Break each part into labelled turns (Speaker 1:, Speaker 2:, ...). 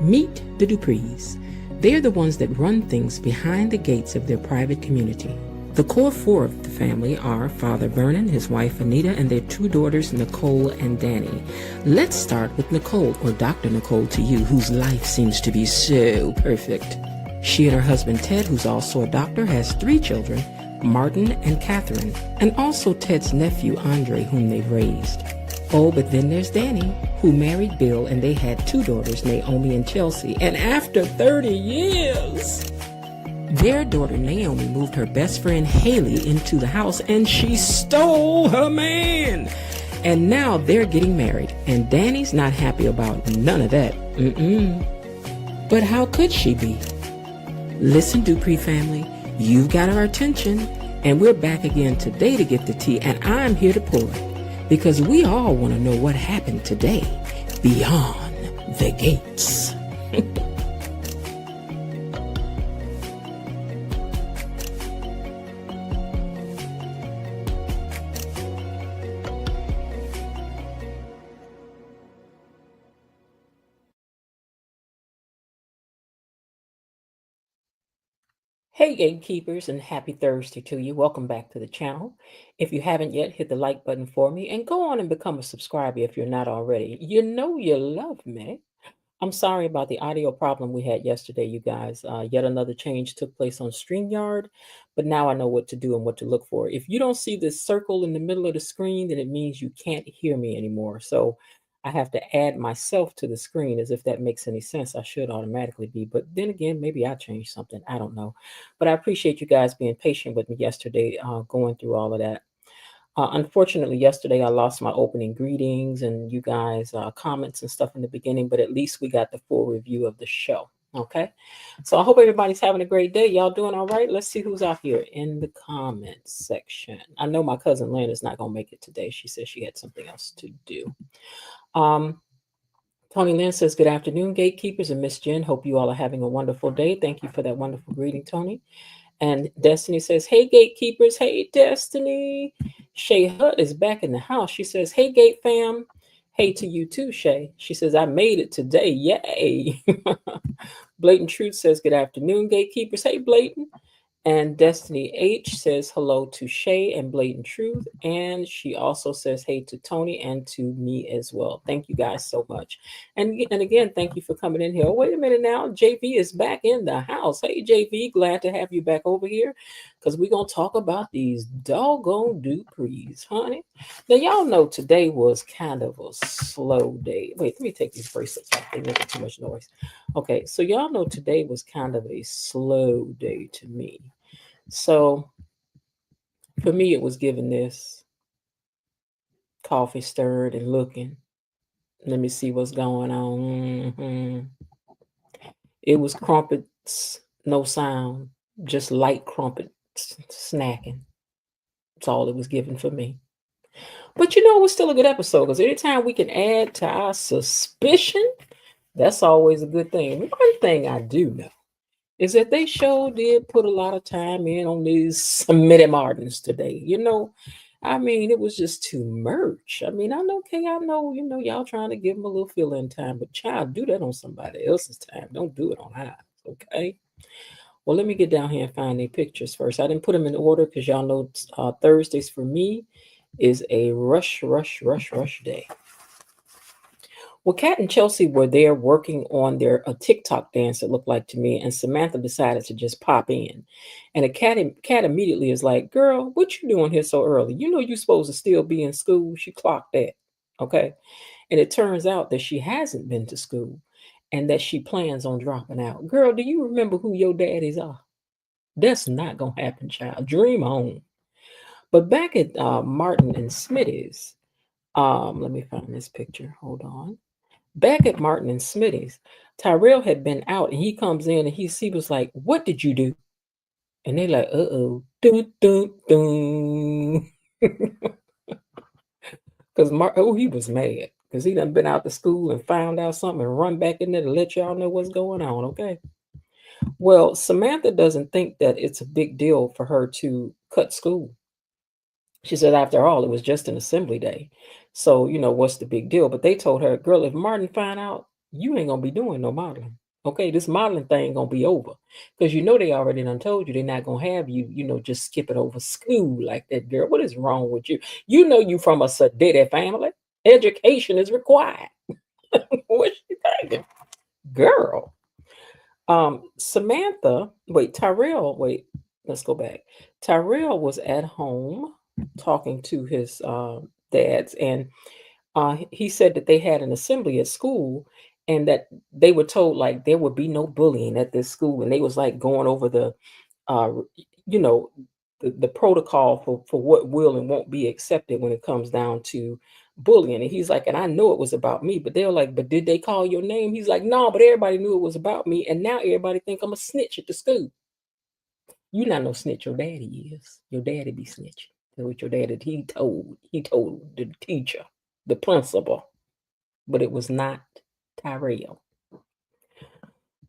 Speaker 1: Meet the Duprees. They're the ones that run things behind the gates of their private community. The core four of the family are Father Vernon, his wife Anita, and their two daughters Nicole and Danny. Let's start with Nicole, or Dr. Nicole to you, whose life seems to be so perfect. She and her husband Ted, who's also a doctor, has three children, Martin and Catherine, and also Ted's nephew Andre, whom they've raised. Oh, but then there's Danny, who married Bill, and they had two daughters, Naomi and Chelsea. And after 30 years, their daughter Naomi moved her best friend Haley into the house, and she stole her man. And now they're getting married, and Danny's not happy about none of that. But how could she be? Listen, Dupree family, you've got our attention, and we're back again today to get the tea, and I'm here to pour it. Because we all want to know what happened today beyond the gates. Hey, gatekeepers, and happy Thursday to you. Welcome back to the channel. If you haven't yet, hit the like button for me and go on and become a subscriber if you're not already. You know you love me. I'm sorry about the audio problem we had yesterday, you guys. Yet another change took place on StreamYard, but now I know what to do and what to look for. If you don't see this circle in the middle of the screen, then it means you can't hear me anymore. So I have to add myself to the screen, as if that makes any sense. I should automatically be, but then again, maybe I changed something. I don't know. But I appreciate you guys being patient with me yesterday, going through all of that. Unfortunately, yesterday I lost my opening greetings and you guys' comments and stuff in the beginning, but at least we got the full review of the show. Okay. So I hope everybody's having a great day. Y'all doing all right? Let's see who's out here in the comments section. I know my cousin Lynn is not going to make it today. She said she had something else to do. Tony Lynn says, good afternoon, gatekeepers, and Miss Jen. Hope you all are having a wonderful day. Thank you for that wonderful greeting, Tony. And Destiny says, hey, gatekeepers. Hey, Destiny. Shay Hutt is back in the house. She says, hey, gate fam. Hey to you too, Shay. She says, I made it today. Yay. Blatant Truth says, good afternoon, gatekeepers. Hey, Blatant. And Destiny H says hello to Shay and Blatant Truth. And she also says hey to Tony and to me as well. Thank you guys so much. And again, thank you for coming in here. Oh, wait a minute now. JV is back in the house. Hey, JV, glad to have you back over here because we're going to talk about these doggone Duprees, honey. Now, y'all know today was kind of a slow day. Wait, let me take these bracelets off. They're making too much noise. Okay, so y'all know today was kind of a slow day to me. So for me, it was giving this coffee stirred and looking. Let me see what's going on. It was crumpets, no sound, just light crumpets snacking. That's all it was giving for me. But you know, it was still a good episode because anytime we can add to our suspicion, that's always a good thing. One thing I do know is that they sure did put a lot of time in on these Smitty Martins today. You know, I mean, it was just too much. I mean, I know, okay, I know, you know, y'all trying to give them a little fill-in time, but child, do that on somebody else's time. Don't do it on ours, okay? Well, let me get down here and find their pictures first. I didn't put them in order because y'all know Thursdays for me is a rush day. Well, Kat and Chelsea were there working on their TikTok dance, it looked like to me, and Samantha decided to just pop in. And a cat immediately is like, girl, what you doing here so early? You know you're supposed to still be in school. She clocked that, okay? And it turns out that she hasn't been to school and that she plans on dropping out. Girl, do you remember who your daddies are? That's not going to happen, child. Dream on. But back at Martin and Smitty's, let me find this picture. Hold on. Back at Martin and Smitty's, Tyrell had been out and he comes in and he was like, what did you do? And they like, uh-oh, dun, dun, dun. Because he was mad because he done been out to school and found out something and run back in there to let y'all know what's going on, okay? Well, Samantha doesn't think that it's a big deal for her to cut school. She said, after all, it was just an assembly day. So, you know, what's the big deal? But they told her, girl, if Martin find out, you ain't gonna be doing no modeling. Okay, this modeling thing gonna be over. Because you know they already done told you they're not gonna have you, just skip it over school like that, girl. What is wrong with you? You know you from a Sadiddy family. Education is required. What's she thinking? Girl. Let's go back. Tyrell was at home talking to his dads, and he said that they had an assembly at school, and that they were told like there would be no bullying at this school, and they was like going over uh, you know, the protocol for what will and won't be accepted when it comes down to bullying. And he's like, and I know it was about me, but they're like, but did they call your name? He's like, no, but everybody knew it was about me, and now everybody think I'm a snitch at the school. You not no snitch. Your daddy is. Your daddy be snitching. That's what your daddy he told the teacher, the principal, but it was not Tyrell.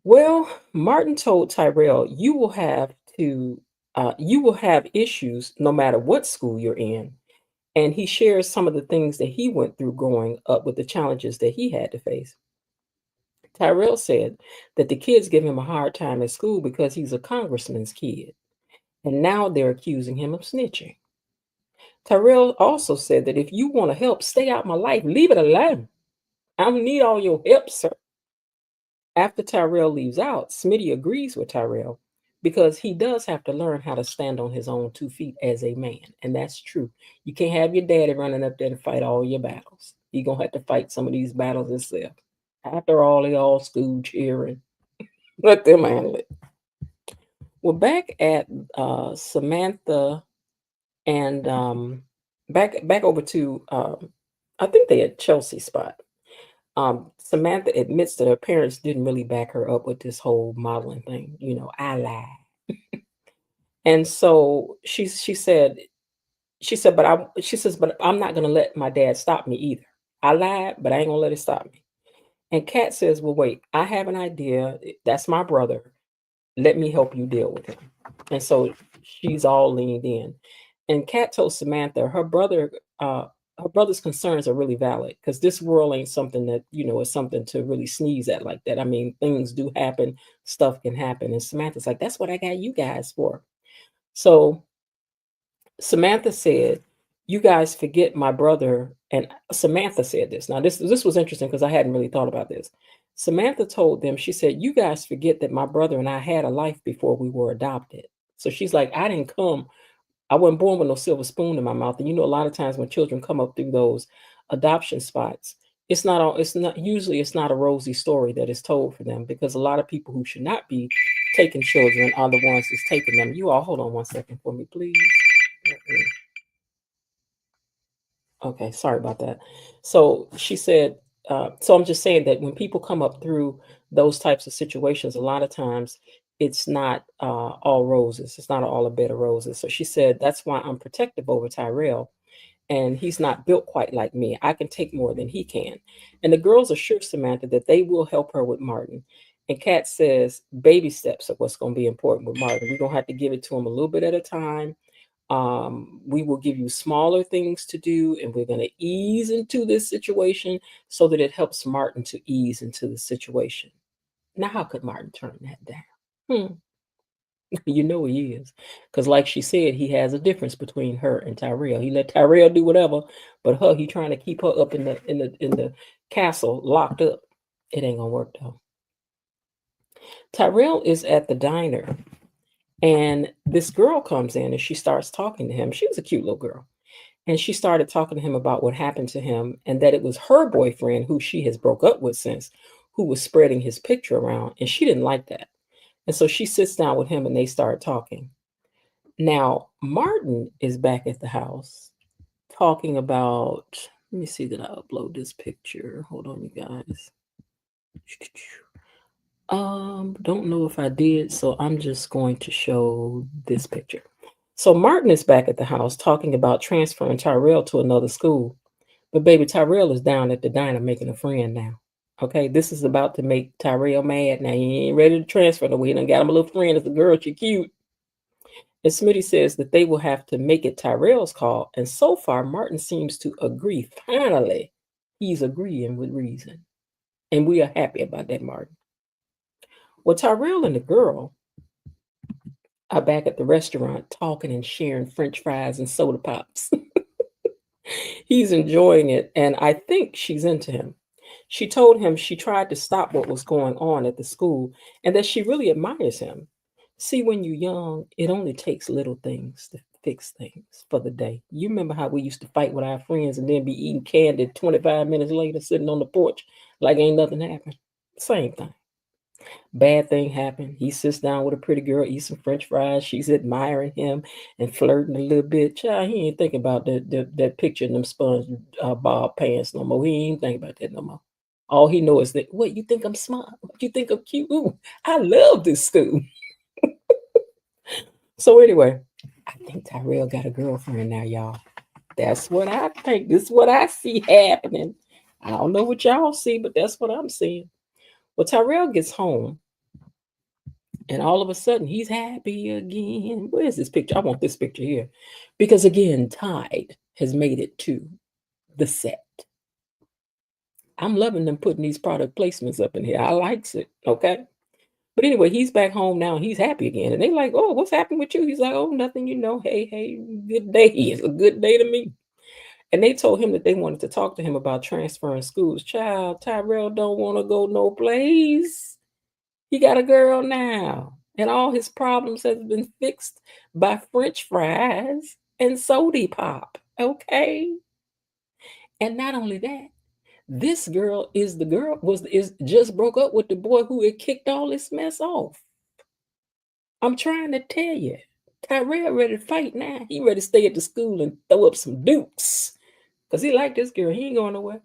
Speaker 1: Well, Martin told Tyrell, you will have issues no matter what school you're in. And he shares some of the things that he went through growing up with the challenges that he had to face. Tyrell said that the kids give him a hard time at school because he's a congressman's kid. And now they're accusing him of snitching. Tyrell also said that if you want to help, stay out my life. Leave it alone. I don't need all your help, sir. After Tyrell leaves out, Smitty agrees with Tyrell because he does have to learn how to stand on his own 2 feet as a man. And that's true. You can't have your daddy running up there to fight all your battles. You're going to have to fight some of these battles yourself. After all, they all school cheering. Let them handle it. Well, back at Samantha and back over to, I think they had Chelsea spot. Samantha admits that her parents didn't really back her up with this whole modeling thing. I lied. And so she says, but I'm not gonna let my dad stop me either. I lied, but I ain't gonna let it stop me. And Kat says, well, wait, I have an idea. That's my brother. Let me help you deal with him. And so she's all leaned in. And Kat told Samantha her brother's concerns are really valid because this world ain't something that, is something to really sneeze at like that. I mean, things do happen, stuff can happen. And Samantha's like, that's what I got you guys for. So Samantha said, you guys forget my brother. And Samantha said this. Now, this was interesting because I hadn't really thought about this. Samantha told them, she said, you guys forget that my brother and I had a life before we were adopted. So she's like, I wasn't born with no silver spoon in my mouth. And a lot of times when children come up through those adoption spots, it's not a rosy story that is told for them because a lot of people who should not be taking children are the ones that's taking them. You all hold on one second for me, please. Okay, sorry about that. So she said, so I'm just saying that when people come up through those types of situations, a lot of times it's not all roses. It's not all a bed of roses. So she said, that's why I'm protective over Tyrell. And he's not built quite like me. I can take more than he can. And the girls assure Samantha that they will help her with Martin. And Kat says, baby steps are what's going to be important with Martin. We're going to have to give it to him a little bit at a time. We will give you smaller things to do, and we're going to ease into this situation so that it helps Martin to ease into the situation. Now, how could Martin turn that down? Hmm. He is, because like she said, he has a difference between her and Tyrell. He let Tyrell do whatever, but he trying to keep her up in the castle locked up. It ain't gonna work though. Tyrell is at the diner, and this girl comes in and she starts talking to him. She was a cute little girl. And she started talking to him about what happened to him and that it was her boyfriend, who she has broke up with since, who was spreading his picture around. And she didn't like that. And so she sits down with him and they start talking. Now, Martin is back at the house talking about, let me see that I upload this picture. Hold on, you guys. Don't know if I did, so I'm just going to show this picture. So Martin is back at the house talking about transferring Tyrell to another school. But baby, Tyrell is down at the diner making a friend now. Okay, this is about to make Tyrell mad. Now he ain't ready to transfer no way. He done got him a little friend. It's a girl, she cute. And Smitty says that they will have to make it Tyrell's call. And so far, Martin seems to agree. Finally, he's agreeing with reason. And we are happy about that, Martin. Well, Tyrell and the girl are back at the restaurant talking and sharing French fries and soda pops. He's enjoying it, and I think she's into him. She told him she tried to stop what was going on at the school and that she really admires him. See, when you're young, it only takes little things to fix things for the day. You remember how we used to fight with our friends and then be eating candy 25 minutes later, sitting on the porch like ain't nothing happened? Same thing. Bad thing happened. He sits down with a pretty girl, eats some French fries. She's admiring him and flirting a little bit. Child, he ain't thinking about that picture in them sponge bob pants no more. He ain't thinking about that no more. All he knows is that, what, you think I'm smart? What, you think I'm cute? Ooh, I love this school. So anyway, I think Tyrell got a girlfriend now, y'all. That's what I think. This is what I see happening. I don't know what y'all see, but that's what I'm seeing. Well, Tyrell gets home and all of a sudden, he's happy again. Where's this picture? I want this picture here. Because again, Tide has made it to the set. I'm loving them putting these product placements up in here. I likes it. Okay. But anyway, he's back home now. He's happy again. And they like, oh, what's happening with you? He's like, oh, nothing, Hey, good day. It's a good day to me. And they told him that they wanted to talk to him about transferring schools. Child, Tyrell don't want to go no place. He got a girl now, and all his problems has been fixed by French fries and soda pop. Okay, and not only that, this girl is the girl was is just broke up with the boy who had kicked all this mess off. I'm trying to tell you, Tyrell ready to fight now. He ready to stay at the school and throw up some dukes because he like this girl. He ain't going nowhere.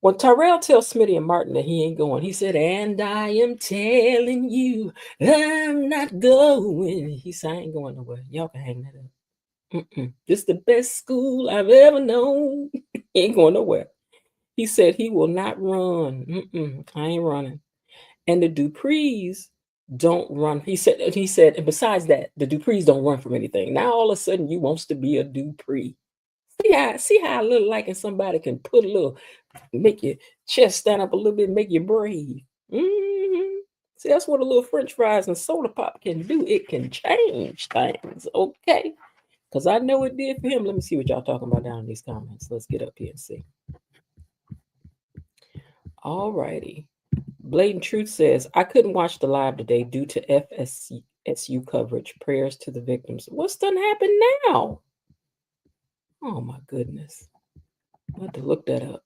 Speaker 1: When Tyrell tells Smitty and Martin that he ain't going, he said, and I am telling you, I'm not going. He said, I ain't going nowhere. Y'all can hang that up. This the best school I've ever known. He ain't going nowhere. He said he will not run. I ain't running. And the Duprees don't run. He said, and besides that, the Duprees don't run from anything. Now all of a sudden you wants to be a Dupree. See how a little liking somebody can put a little, make your chest stand up a little bit, make you brave. hmm See, that's what a little French fries and soda pop can do. It can change things, okay? Because I know it did for him. Let me see what y'all talking about down in these comments. Let's get up here and see. All righty. Blatant Truth says, I couldn't watch the live today due to FSU coverage. Prayers to the victims. What's done happened now? Oh my goodness. I have to look that up.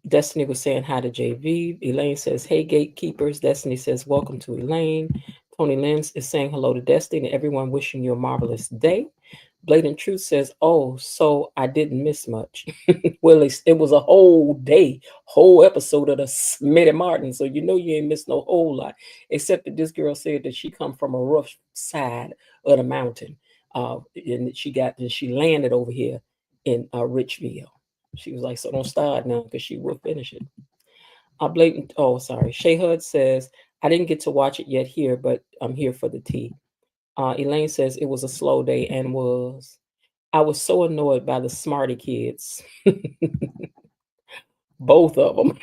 Speaker 1: Destiny was saying hi to JV. Elaine says, hey, gatekeepers. Destiny says, welcome to Elaine. Tony Lynn is saying hello to Destiny and everyone wishing you a marvelous day. Blatant Truth says, oh, so I didn't miss much. Well, it was a whole day, whole episode of the Smitty Martin. So you know you ain't missed no whole lot. Except that this girl said that she come from a rough side of the mountain. And she landed over here in Richville. She was like, so don't start now because she will finish it. Shay Hud says, I didn't get to watch it yet here, but I'm here for the tea. Elaine says it was a slow day and was. I was so annoyed by the smarty kids. Both of them.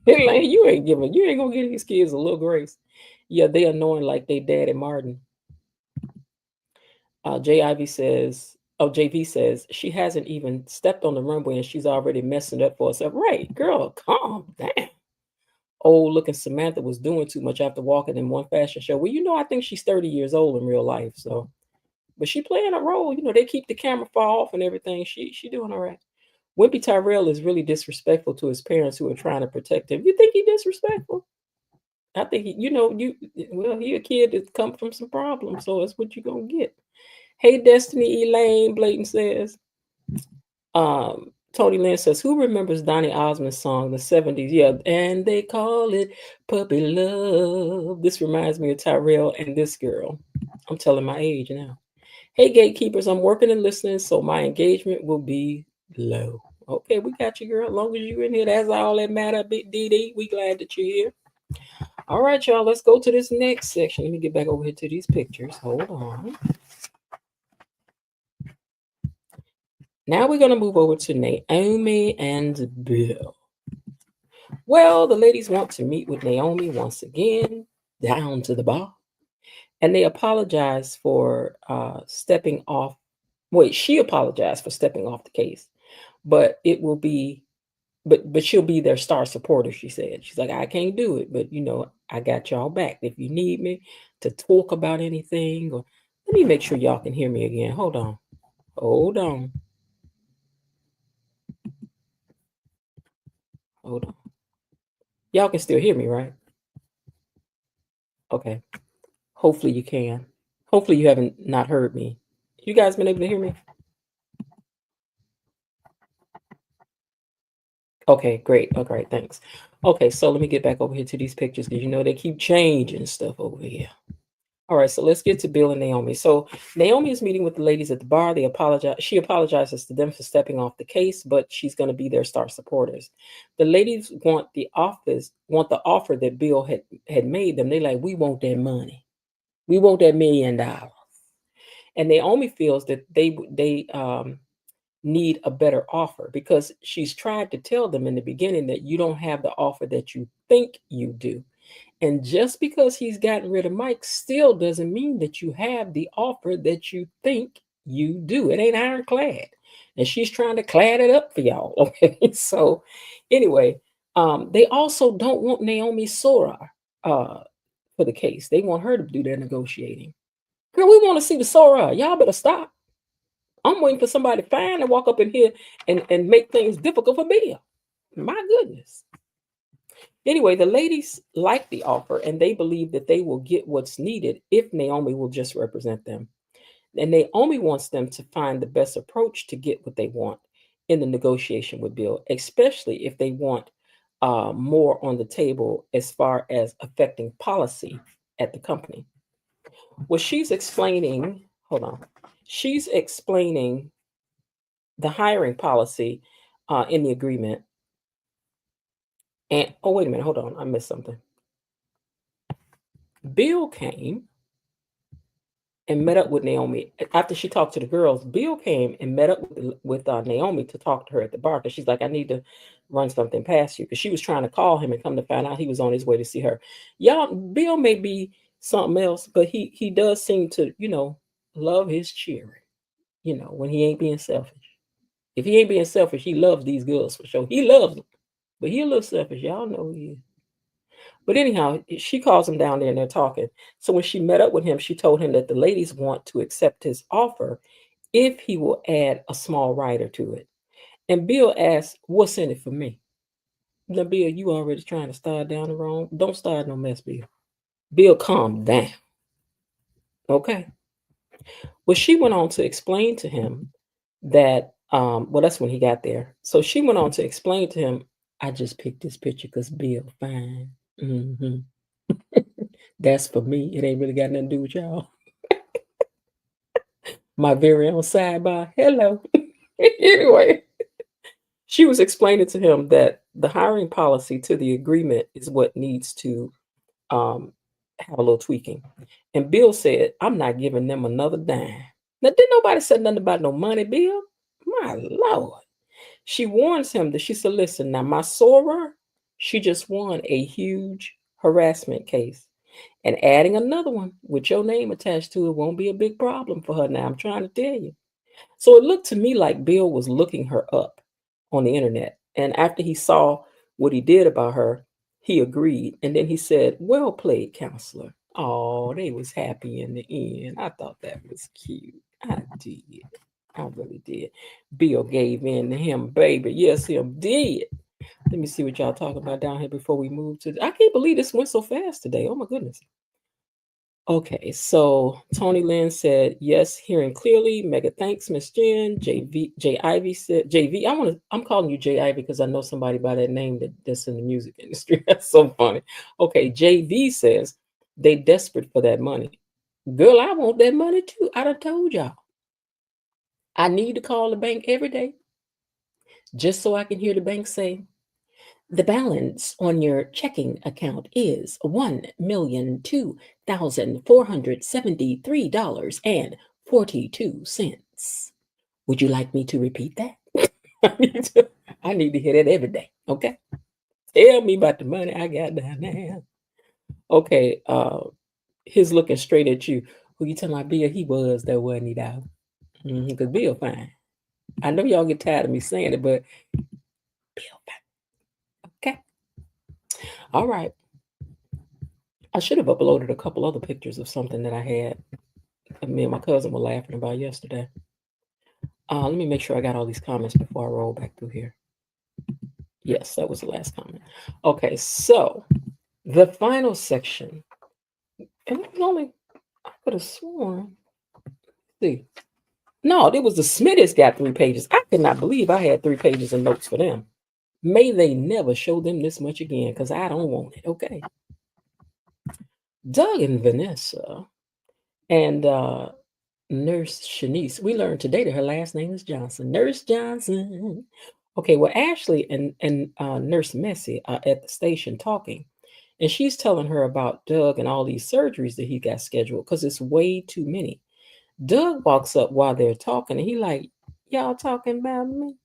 Speaker 1: Elaine, you ain't gonna give these kids a little grace. Yeah, they annoying like they daddy Martin. JV says she hasn't even stepped on the runway and she's already messing up for herself. Right, girl, calm down. Old looking Samantha was doing too much after walking in one fashion show. Well, I think she's 30 years old in real life, so but she playing a role. They keep the camera far off and everything. She doing all right. Wimpy Tyrell is really disrespectful to his parents who are trying to protect him. You think he disrespectful? I think he a kid that's come from some problems, so that's what you gonna get. Hey, Destiny Elaine, Blatant says. Tony Lynn says, who remembers Donny Osmond's song, the 70s? Yeah, and they call it Puppy Love. This reminds me of Tyrell and this girl. I'm telling my age now. Hey, gatekeepers, I'm working and listening, so my engagement will be low. Okay, we got you, girl. As long as you're in here, that's all that matter, Big DD. We glad that you're here. All right, y'all, let's go to this next section. Let me get back over here to these pictures. Hold on. Now we're going to move over to Naomi and Bill. Well, the ladies want to meet with Naomi once again down to the bar, and they apologize for stepping off. Wait, she apologized for stepping off the case, but it will be, but she'll be their star supporter. She said, she's like, I can't do it, but I got y'all back if you need me to talk about anything. Or let me make sure y'all can hear me again. Hold on, hold on. Y'all can still hear me, right? Okay. Hopefully you can. Hopefully you haven't not heard me. You guys been able to hear me? Okay, great. Okay, thanks. Okay, so let me get back over here to these pictures because they keep changing stuff over here. All right, so let's get to Bill and Naomi. So Naomi is meeting with the ladies at the bar. They apologize. She apologizes to them for stepping off the case, but she's going to be their star supporters. The ladies want the offer that Bill had made them. They like, we want that money. We want that $1 million. And Naomi feels that they need a better offer because she's tried to tell them in the beginning that you don't have the offer that you think you do. And just because he's gotten rid of Mike still doesn't mean that you have the offer that you think you do. It ain't ironclad. And she's trying to clad it up for y'all. Okay. So anyway, they also don't want Naomi Sora for the case. They want her to do their negotiating. Girl, we want to see the Sora. Y'all better stop. I'm waiting for somebody fine to walk up in here and make things difficult for Bill. My goodness. Anyway, the ladies like the offer and they believe that they will get what's needed if Naomi will just represent them. And Naomi wants them to find the best approach to get what they want in the negotiation with Bill, especially if they want more on the table as far as affecting policy at the company. Well, hold on, she's explaining the hiring policy in the agreement. And oh, wait a minute, hold on, I missed something. Bill came and met up with Naomi after she talked to the girls. Bill came and met up with Naomi to talk to her at the bar because she's like, I need to run something past you because she was trying to call him and come to find out he was on his way to see her. Y'all, Bill may be something else, but he does seem to love his children. When he ain't being selfish. If he ain't being selfish, he loves these girls for sure. He loves them, but he a little selfish. Y'all know he is. But anyhow, she calls him down there and they're talking. So when she met up with him, she told him that the ladies want to accept his offer if he will add a small rider to it. And Bill asked, what's in it for me? Now, Bill, you already trying to start down the wrong. Don't start no mess, Bill. Bill, calm down. Okay. Well, she went on to explain to him that, well, that's when he got there. So she went on to explain to him, I just picked this picture because Bill fine. Mm-hmm. That's for me. It ain't really got nothing to do with y'all. My very own sidebar. Hello. Anyway, she was explaining to him that the hiring policy to the agreement is what needs to have a little tweaking. And Bill said, I'm not giving them another dime. Now, didn't nobody say nothing about no money, Bill? My Lord. She warns him that she said, listen, now my Sora, she just won a huge harassment case. And adding another one with your name attached to it won't be a big problem for her now. I'm trying to tell you. So it looked to me like Bill was looking her up on the internet. And after he saw what he did about her, he agreed. And then he said, well played, counselor. Oh, they was happy in the end. I thought that was cute. I did. I really did. Bill gave in to him, baby. Yes, him did. Let me see what y'all talking about down here before we move to. I can't believe this went so fast today. Oh my goodness. Okay, so Tony Lynn said yes, hearing clearly. Mega thanks, Miss Jen. J Ivy said JV. I'm calling you J Ivy because I know somebody by that name that's in the music industry. That's so funny. Okay, JV says they desperate for that money. Girl, I want that money too. I done told y'all. I need to call the bank every day just so I can hear the bank say, the balance on your checking account is $1,273.42. Would you like me to repeat that? I need to hear that every day. Okay. Tell me about the money I got down there. Okay, he's looking straight at you. Who you telling my Bill? He was there, wasn't he, dog? Because Bill fine. I know y'all get tired of me saying it, but Bill fine. Okay. All right. I should have uploaded a couple other pictures of something that I had. Me and my cousin were laughing about yesterday. Let me make sure I got all these comments before I roll back through here. Yes, that was the last comment. Okay, so the final section, and it was only, I could have sworn. See, no, it was the Smitties got 3 pages. I could not believe I had 3 pages of notes for them. May they never show them this much again, because I don't want it. Okay. Doug and Vanessa and Nurse Shanice. We learned today that her last name is Johnson. Nurse Johnson. Okay, well, Ashley and Nurse Messi are at the station talking, and she's telling her about Doug and all these surgeries that he got scheduled because it's way too many. Doug walks up while they're talking, and he like, "Y'all talking about me?"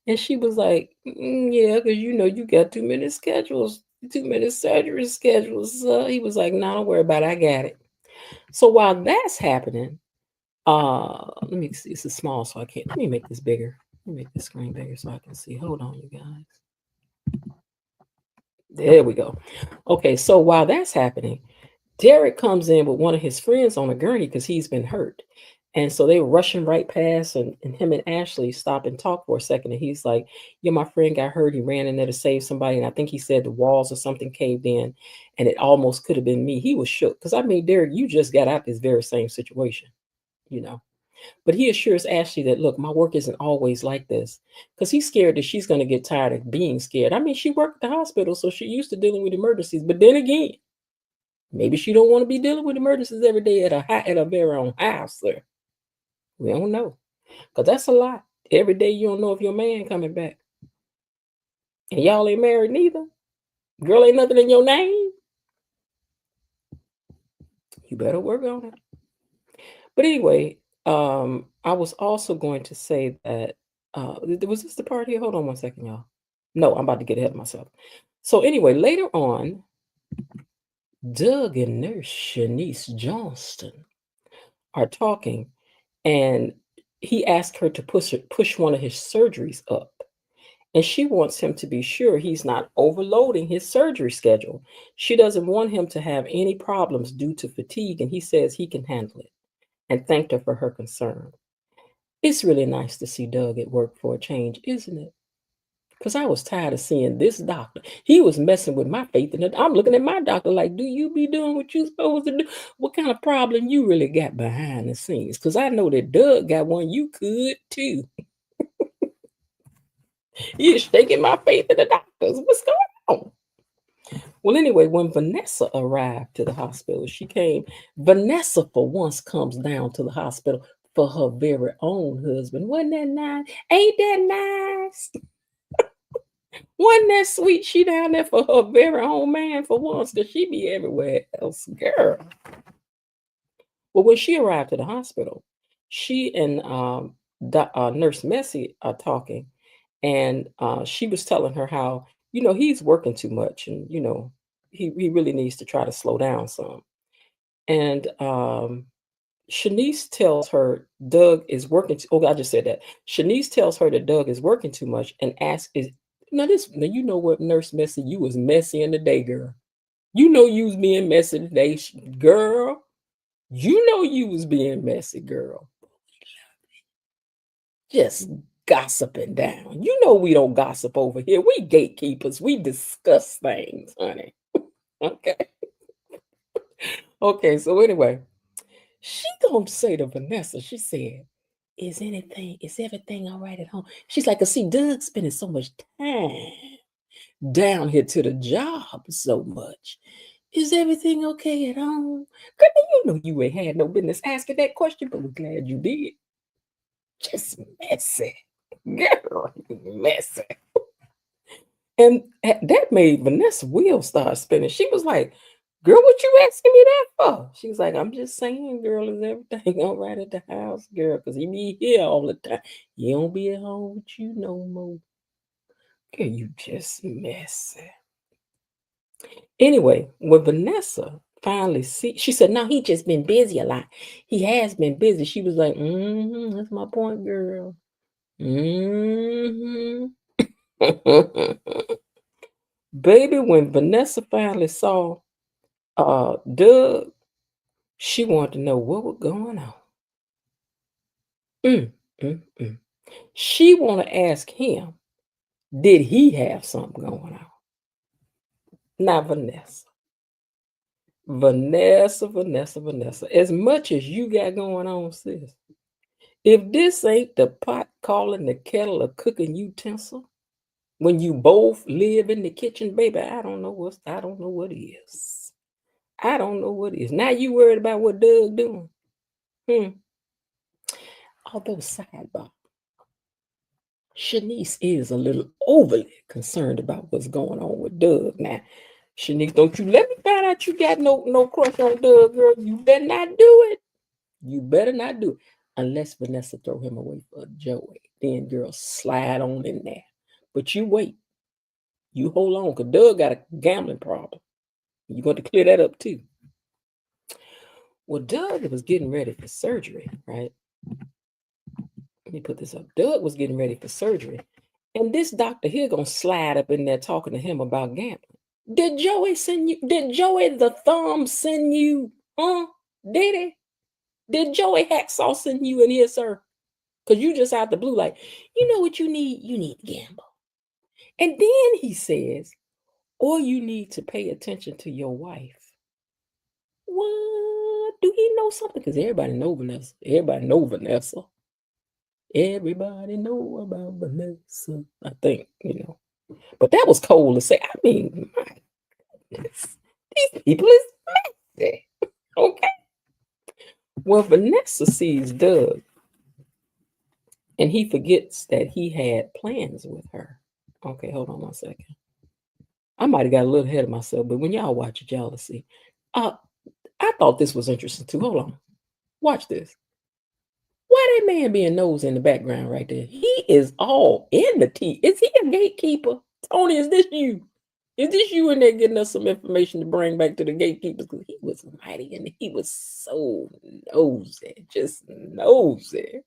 Speaker 1: And she was like, "Yeah, because you know you got too many schedules, too many surgery schedules." He was like, "No, don't worry about it. I got it." So while that's happening, let me see. It's a small, so I can't. Let me make this bigger. Let me make this screen bigger so I can see. Hold on, you guys. There we go. Okay, so while that's happening, Derek comes in with one of his friends on a gurney because he's been hurt. And so they were rushing right past, and him and Ashley stop and talk for a second. And he's like, "Yeah, my friend got hurt. He ran in there to save somebody. And I think he said the walls or something caved in, and it almost could have been me." He was shook because I mean, Derek, you just got out this very same situation, you know. But he assures Ashley that, look, my work isn't always like this because he's scared that she's going to get tired of being scared. I mean, she worked at the hospital, so she used to dealing with emergencies. But then again, maybe she don't want to be dealing with emergencies every day at her very own house there. We don't know because that's a lot. Every day you don't know if your man coming back. And y'all ain't married neither. Girl ain't nothing in your name. You better work on it. But anyway, I was also going to say that was this the part here? Hold on one second, y'all. No, I'm about to get ahead of myself. So anyway, later on, Doug and Nurse Shanice Johnston are talking, and he asked her to push one of his surgeries up. And she wants him to be sure he's not overloading his surgery schedule. She doesn't want him to have any problems due to fatigue, and he says he can handle it, and thanked her for her concern. It's really nice to see Doug at work for a change, isn't it? Because I was tired of seeing this doctor. He was messing with my faith in it. I'm looking at my doctor like, do you be doing what you supposed to do? What kind of problem you really got behind the scenes? Because I know that Doug got one you could too. You're shaking my faith in the doctors. What's going on? Well, anyway, when Vanessa arrived to the hospital, she came. Vanessa, for once, comes down to the hospital for her very own husband. Wasn't that nice? Ain't that nice? Wasn't that sweet? She down there for her very own man for once, because she be everywhere else, girl. Well, when she arrived to the hospital, she and Nurse Messi are talking, and she was telling her how, he's working too much, and, he really needs to try to slow down some. And Shanice tells her Doug is working. Oh, I just said that. Shanice tells her that Doug is working too much and asks, "Is now you know what, Nurse Messy? You was messy in the day, girl. You know you was being messy today, girl. You know you was being messy, girl. Just gossiping down. You know we don't gossip over here. We gatekeepers. We discuss things, honey. Okay. Okay. So anyway, she gonna say to Vanessa, she said, is everything all right at home? She's like, see, Doug's spending so much time down here to the job so much. Is everything okay at home? Girl, you know you ain't had no business asking that question, but we're glad you did. Just messy. Girl, messy. And that made Vanessa wheels start spinning. She was like, girl, what you asking me that for? She was like, I'm just saying, girl, is everything all right at the house, girl? Because he be here all the time. He don't be at home with you no more. Girl, you just messy. Anyway, when Vanessa finally she said, "No, he just been busy a lot. He has been busy." She was like, "Mm-hmm, that's my point, girl. Mm-hmm." Baby, when Vanessa finally saw Doug, she wanted to know what was going on. Mm, mm. She want to ask him, did he have something going on? Not Vanessa. Vanessa. As much as you got going on, sis, if this ain't the pot calling the kettle a cooking utensil, when you both live in the kitchen, baby, I don't know what is. I don't know what is. Now you worried about what Doug doing? Hmm. Although sidebar, Shanice is a little overly concerned about what's going on with Doug. Now, Shanice, don't you let me find out you got no crush on Doug, girl. You better not do it. You better not do it. Unless Vanessa throw him away for Joey. Then girl, slide on in there. But you wait. You hold on, because Doug got a gambling problem. You're going to clear that up too. Well, Doug was getting ready for surgery, right? Let me put this up. Doug was getting ready for surgery. And this doctor here gonna slide up in there talking to him about gambling. Did Joey send you? Did Joey the thumb send you? Did he? Did Joey Hacksaw send you in here, sir? Because you just out the blue, like, you know what you need? You need to gamble. And then he says, or you need to pay attention to your wife. What? Do he know something? Because everybody know Vanessa. Everybody know Vanessa. Everybody know about Vanessa. I think, But that was cold to say. I mean, my goodness. These people is messy. Okay. Well, Vanessa sees Doug and he forgets that he had plans with her. Okay, hold on 1 second. I might have got a little ahead of myself, but when y'all watch it, y'all will see. Uh, I thought this was interesting too. Hold on. Watch this. Why that man being nosy in the background right there? He is all in the tea. Is he a gatekeeper? Tony, is this you? Is this you in there getting us some information to bring back to the gatekeepers? Because he was mighty and he was so nosy, just nosy.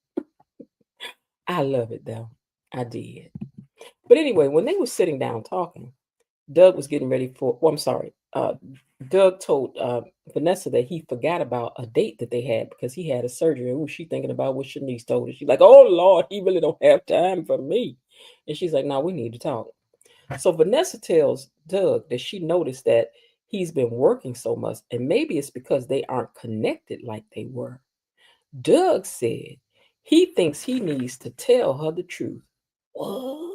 Speaker 1: I love it though. I did. But anyway, when they were sitting down talking, Doug was getting ready for, well, I'm sorry. Doug told Vanessa that he forgot about a date that they had because he had a surgery. Ooh, she thinking about what Shanice told her. She's like, oh, Lord, he really don't have time for me. And she's like, no, we need to talk. So Vanessa tells Doug that she noticed that he's been working so much, and maybe it's because they aren't connected like they were. Doug said he thinks he needs to tell her the truth. What?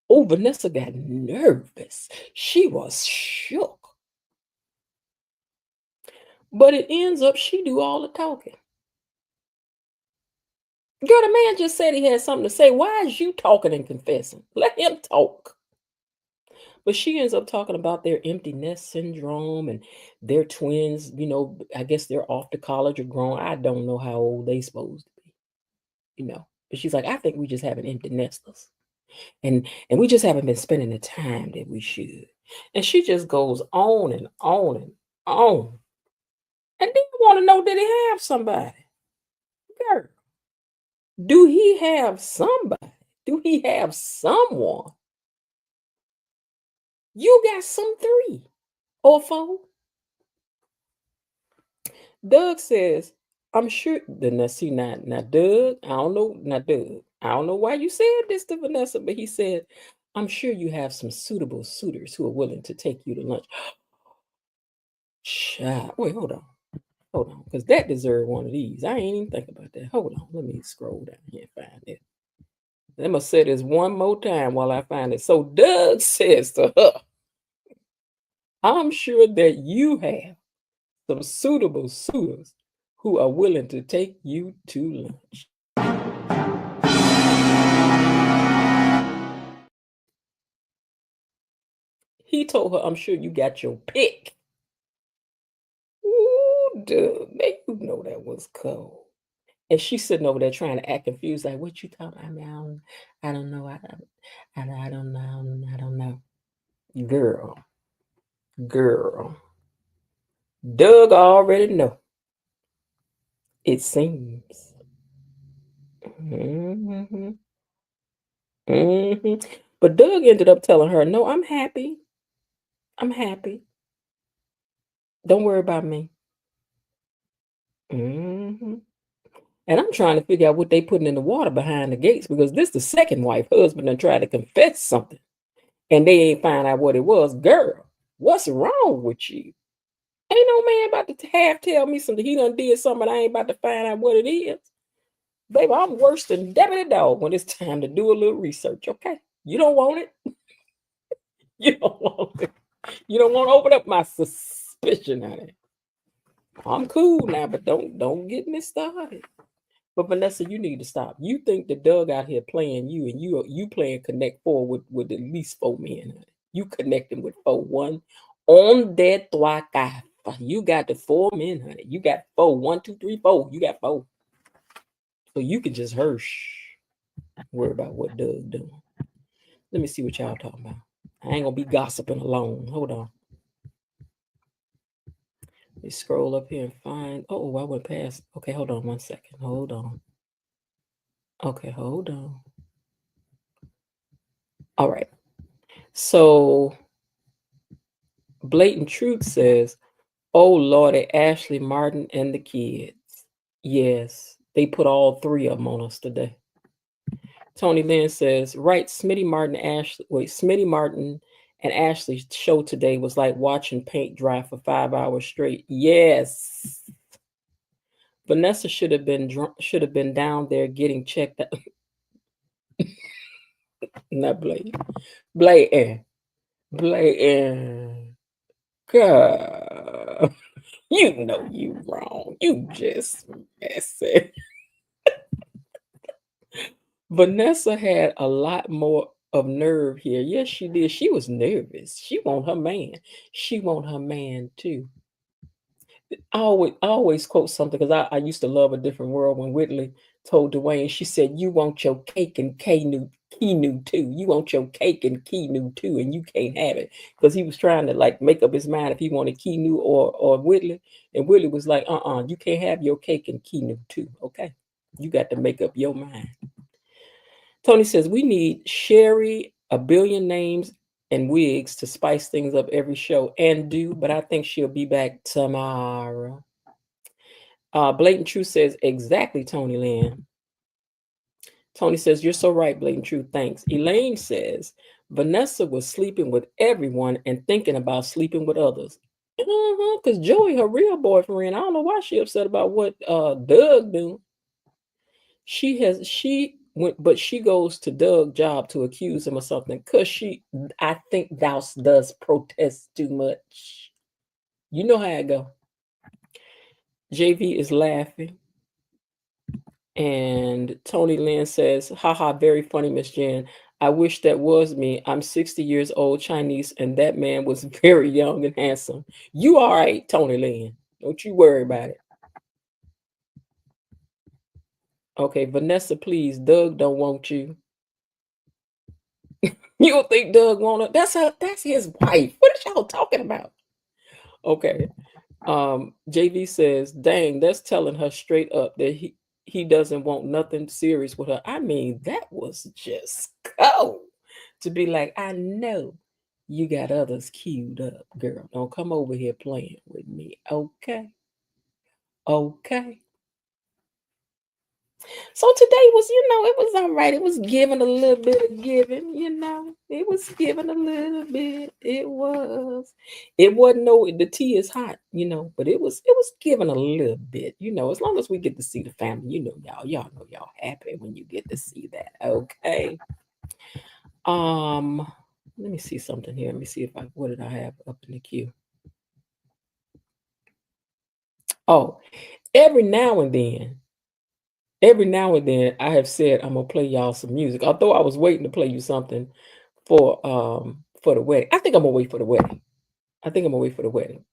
Speaker 1: Oh, Vanessa got nervous. She was shook. But it ends up she do all the talking. Girl, the man just said he had something to say. Why is you talking and confessing? Let him talk. But she ends up talking about their empty nest syndrome and their twins. I guess they're off to college or grown. I don't know how old they supposed to be. But she's like, I think we just have an empty nesters. And we just haven't been spending the time that we should. And she just goes on and on and on. And then you want to know, did he have somebody? Girl, do he have somebody? Do he have someone? You got some 3 or 4. Doug says, I'm sure. Now, see, now, Doug, I don't know. Now, Doug, I don't know why you said this to Vanessa, but he said, I'm sure you have some suitable suitors who are willing to take you to lunch. Child, wait, hold on. Hold on, because that deserved one of these. I ain't even think about that. Hold on, let me scroll down here and find it. Let me say this one more time while I find it. So Doug says to her, I'm sure that you have some suitable suitors who are willing to take you to lunch. He told her, I'm sure you got your pick. Ooh, Doug, man, you know that was cold. And she's sitting over there trying to act confused, like, what you talking? I mean, I don't know. I don't know. I don't know. Girl, girl. Doug already know. It seems. Hmm. Hmm. But Doug ended up telling her, no, I'm happy. I'm happy. Don't worry about me. Hmm. And I'm trying to figure out what they putting in the water behind the gates because this the second wife. Husband done tried to confess something. And they ain't find out what it was. Girl, what's wrong with you? Ain't no man about to half tell me something. He done did something. I ain't about to find out what it is. Baby, I'm worse than Debbie the dog when it's time to do a little research. Okay, you don't want it. You don't want it. You don't want to open up my suspicion on it. I'm cool now, but don't get me started. But Vanessa, you need to stop. You think the Doug out here playing you, and you playing Connect Four with at least 4 men. Honey. You connecting with 4 1 on that trois. You got the 4 men, honey. You got 4. 1, 2, 3, 4. You got 4. So you can just hush. Worry about what Doug doing. Let me see what y'all talking about. I ain't gonna be gossiping alone. Hold on. Let me scroll up here and find. Oh, I went past. Okay, hold on 1 second. Hold on. Okay, hold on. All right. So Blatant Truth says, oh Lordy, Ashley Martin and the kids. Yes, they put all 3 of them on us today. Tony Lynn says, right, Smitty Martin and Ashley's show today was like watching paint dry for 5 hours straight. Yes. Vanessa should have been down there getting checked out. Not Blake. Blatant. Blatant. God. You know you wrong. You just messing. Vanessa had a lot more of nerve here. Yes, she did. She was nervous. She want her man. She want her man too. I always quote something because I used to love A Different World when Whitley told Dwayne, she said, you want your cake and Keanu too. You want your cake and Keanu too, and you can't have it. Because he was trying to like make up his mind if he wanted Keanu or Whitley. And Whitley was like, you can't have your cake and Keanu too. Okay. You got to make up your mind. Tony says, we need Sherry, a billion names, and wigs to spice things up every show and do, but I think she'll be back tomorrow. Blatant Truth says, exactly, Tony Lynn. Tony says, you're so right, Blatant Truth. Thanks. Elaine says, Vanessa was sleeping with everyone and thinking about sleeping with others. Because Joey, her real boyfriend, I don't know why she upset about what Doug do. She went, but she goes to Doug's job to accuse him of something because I think Douse does protest too much. You know how it go. JV is laughing. And Tony Lynn says, haha, very funny, Miss Jen. I wish that was me. I'm 60 years old, Chinese, and that man was very young and handsome. You all right, Tony Lynn. Don't you worry about it. Okay, Vanessa, please. Doug don't want you. You don't think Doug want her? That's his wife. What are y'all talking about? Okay. JV says, dang, that's telling her straight up that he doesn't want nothing serious with her. I mean, that was just cold to be like, I know you got others queued up, girl. Don't come over here playing with me. Okay. Okay. So today was, it was all right. It was giving a little bit of giving. It was giving a little bit. It was. It wasn't the tea is hot, but it was giving a little bit, as long as we get to see the family, y'all know y'all happy when you get to see that. Okay. Let me see something here. Let me see what did I have up in the queue? Oh, every now and then I have said I'm gonna play y'all some music. Although I was waiting to play you something for the wedding. I think I'm gonna wait for the wedding.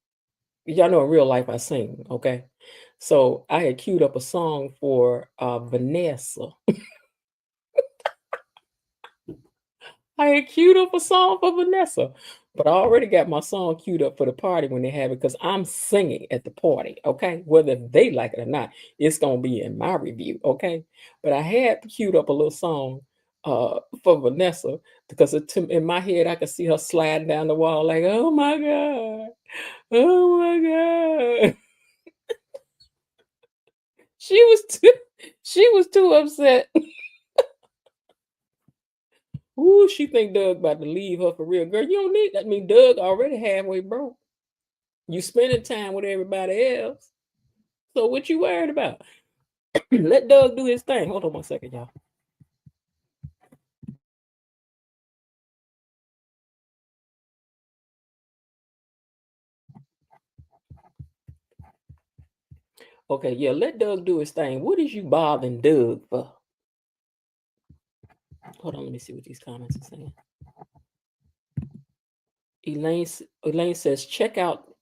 Speaker 1: Y'all know in real life I sing, okay? So I had queued up a song for Vanessa. I had queued up a song for Vanessa, but I already got my song queued up for the party when they have it because I'm singing at the party, okay? Whether they like it or not, it's gonna be in my review, okay? But I had queued up a little song for Vanessa because in my head I could see her sliding down the wall like, oh my god, oh my god. She was too, she was too upset. Ooh, she think Doug about to leave her for real. Girl, you don't need that. I mean, Doug already halfway broke. You spending time with everybody else. So what you worried about? Let Doug do his thing. Hold on 1 second, y'all. Okay, yeah, let Doug do his thing. What is you bothering Doug for? Hold on, let me see what these comments are saying. Elaine says, check out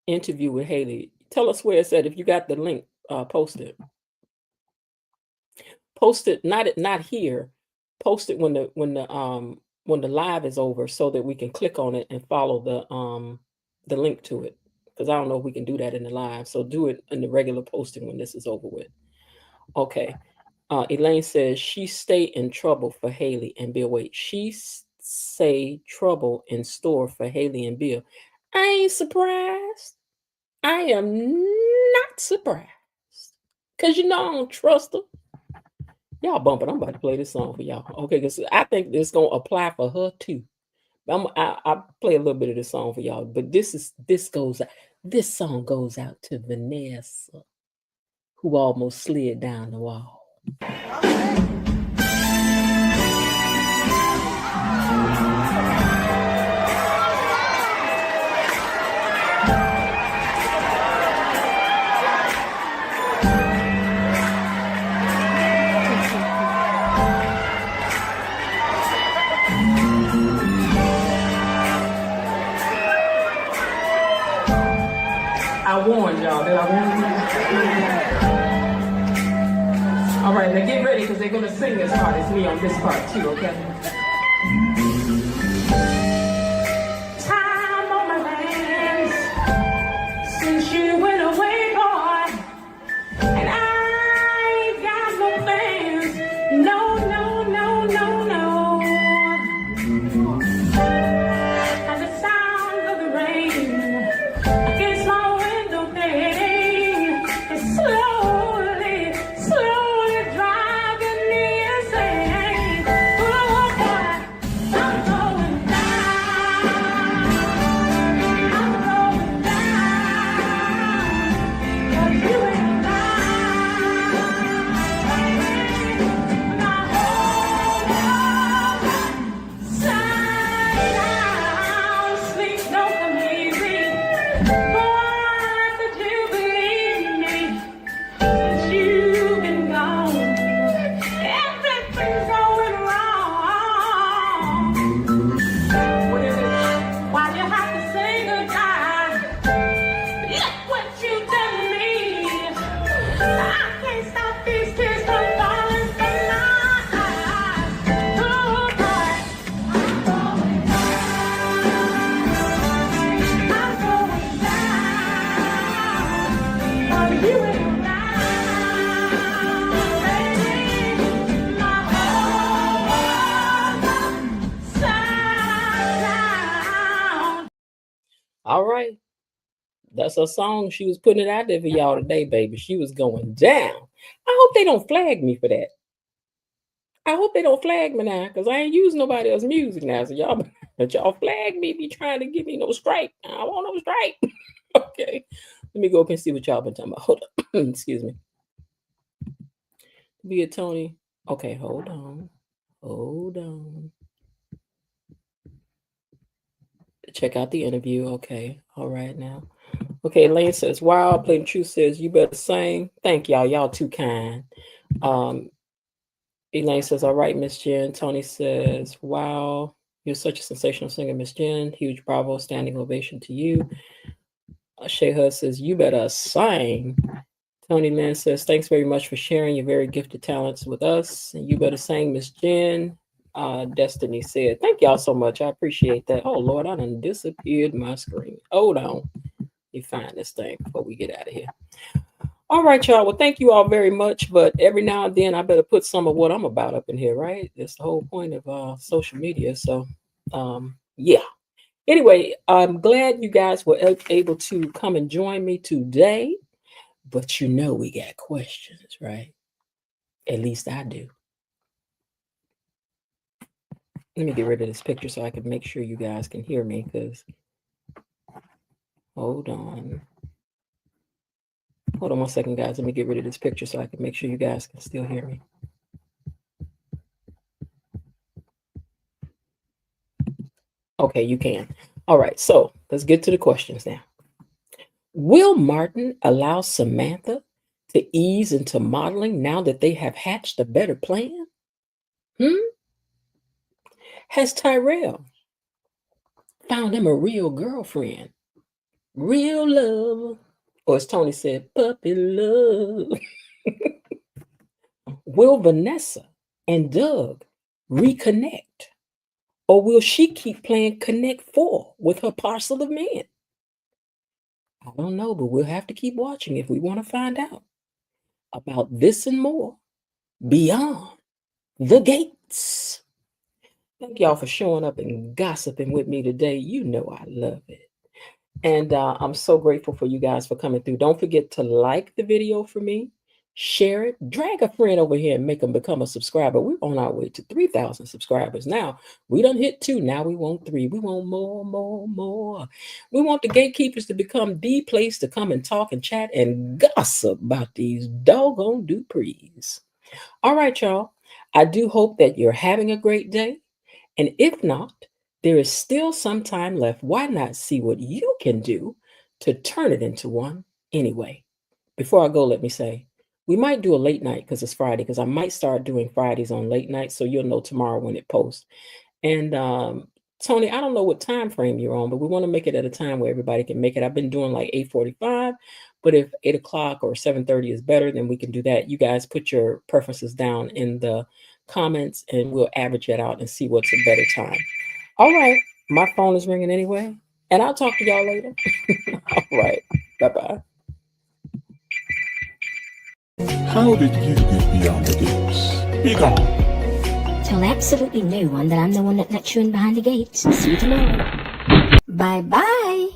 Speaker 1: interview with Haley. Tell us where it's at. If you got the link, post it. Post it, not here. Post it when the live is over so that we can click on it and follow the link to it. Because I don't know if we can do that in the live. So do it in the regular posting when this is over with. Okay. Elaine says she stay in trouble for Haley and Bill. Wait, she say trouble in store for Haley and Bill. I ain't surprised. I am not surprised. Because you know I don't trust her. Y'all bumping. I'm about to play this song for y'all. Okay, because I think it's gonna apply for her too. I play a little bit of this song for y'all, but this song goes out to Vanessa, who almost slid down the wall. I warned y'all. Did I warn you? All right, now get ready because they're going to sing this part. It's me on this part too, okay? Time on my hands since you went away, boy. And I ain't got no fans. No, no, no, no, no. And the sound of the rain against my window pane is slowly, slowly driving me insane. Oh boy, I'm going down. I'm going down. 'Cause you ain't mine. My whole world upside down. Sleep don't come easy. Boy, could you believe me? Since you've been gone, everything's going wrong. What is it? Why'd you have to say goodbye? Look what you done to me. I can't stop these tears from falling from my eyes. Oh boy, I'm going down. I'm going down. Oh, you ain't mine, baby. My whole world upside down. All right. That's a song. She was putting it out there for y'all today, baby. She was going down. I hope they don't flag me for that. I hope they don't flag me now, because I ain't using nobody else's music now. So y'all, but y'all flag me, be trying to give me no strike. I don't want no strike. Okay. Let me go up and see what y'all been talking about. Hold on. Excuse me. Be a Tony. Okay, hold on. Hold on. Check out the interview. Okay. All right now. Okay, Lane says, wow, Plain Truth says, you better sing. Thank y'all. Y'all too kind. Elaine says, all right, Miss Jen. Tony says, wow, you're such a sensational singer, Miss Jen. Huge bravo, standing ovation to you. Shay Hud says, you better sing. Tony Lynn says, thanks very much for sharing your very gifted talents with us. And you better sing, Miss Jen. Destiny said, thank y'all so much. I appreciate that. Oh, Lord, I done disappeared my screen. Hold on. You find this thing before we get out of here. All right, y'all. Well, thank you all very much. But every now and then, I better put some of what I'm about up in here, right? That's the whole point of social media. So, yeah. Anyway, I'm glad you guys were able to come and join me today. But you know we got questions, right? At least I do. Let me get rid of this picture so I can make sure you guys can hear me, because hold on. Hold on 1 second, guys. Let me get rid of this picture so I can make sure you guys can still hear me. Okay, you can. All right, so let's get to the questions now. Will Martin allow Samantha to ease into modeling now that they have hatched a better plan? Has Tyrell found him a real girlfriend? Real love? Or as Tony said, puppy love. Will Vanessa and Doug reconnect? Or will she keep playing Connect 4 with her parcel of men? I don't know, but we'll have to keep watching if we want to find out about this and more beyond the gates. Thank y'all for showing up and gossiping with me today. You know I love it. And I'm so grateful for you guys for coming through. Don't forget to like the video for me, share it, drag a friend over here and make them become a subscriber. We're on our way to 3,000 subscribers. Now, we done hit 2. Now we want 3. We want more, more, more. We want the gatekeepers to become the place to come and talk and chat and gossip about these doggone Duprees. All right, y'all. I do hope that you're having a great day. And if not, there is still some time left. Why not see what you can do to turn it into one anyway? Before I go, let me say, we might do a late night because it's Friday, because I might start doing Fridays on late night, so you'll know tomorrow when it posts. And Tony, I don't know what time frame you're on, but we want to make it at a time where everybody can make it. I've been doing like 8:45, but if 8 o'clock or 7:30 is better, then we can do that. You guys put your preferences down in the comments and we'll average it out and see what's a better time. All right, my phone is ringing anyway, and I'll talk to y'all later. All right, bye-bye.
Speaker 2: How did you get beyond the gates? Be gone.
Speaker 3: Tell absolutely no one that I'm the one that let you in behind the gates. See you tomorrow. Bye-bye.